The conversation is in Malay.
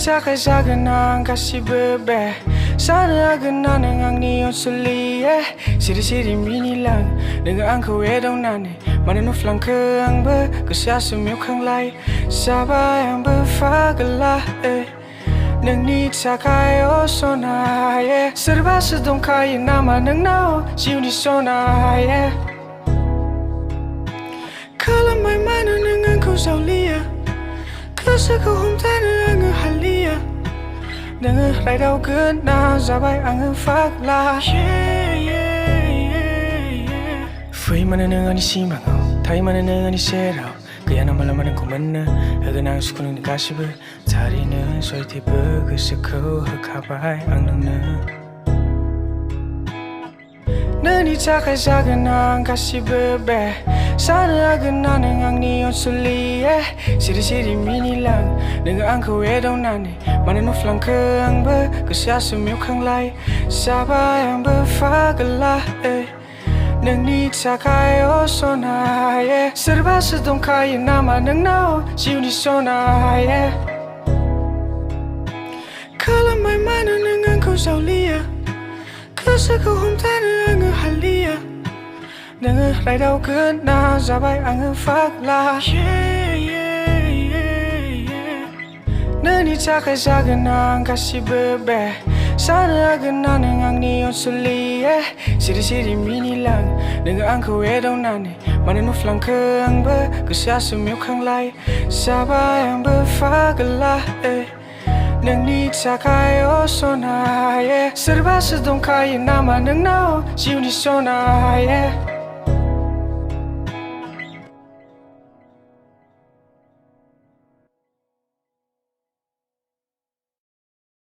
takai zagenang kasih bebe Sana gena nengang ni onsuli Siri-siri mini lang dengan angku edong nane Mana nu flang ke ang be Kesia semio kang lai Sabah yang berfagalah Neng ni takai osona Serba sedong kaya nama neng nao Siu di sona Kalau mai mana neng angku saulia Kesa kau hom tanah angku halia Neng rai dau kena zabai angku fakla Fui mana neng ani simang Thai mana neng ani serau Kaya nama lama neng ku mana Haganang suku neng dikasih ber Tari neng soi tiba kesekau hakabai ang neng neng Nani takai zagenang kasih bebe Sana gena nengang ni onsuli Siri-siri mini lang dengan angku edong nane Mana nu flang ke ang be Kesia semio kang lai Sabah yang berfagalah Neng ni takai osona Serba sedong kaya nama neng nao Siu di sona Kalau mai mana neng angku saulia Kesa kau hom tanah angku halia Neng rai dau kena zabai angku fakla Neni takai zagenang kasih bebe Sana gena nengang ni onsuli Siri-siri mini lang dengan angku edong nane Mana nu flang ke ang be Kesia semio kang lai Sabah yang berfagalah Neng ni takai osona Serba sedong kaya nama neng nao Siu di sona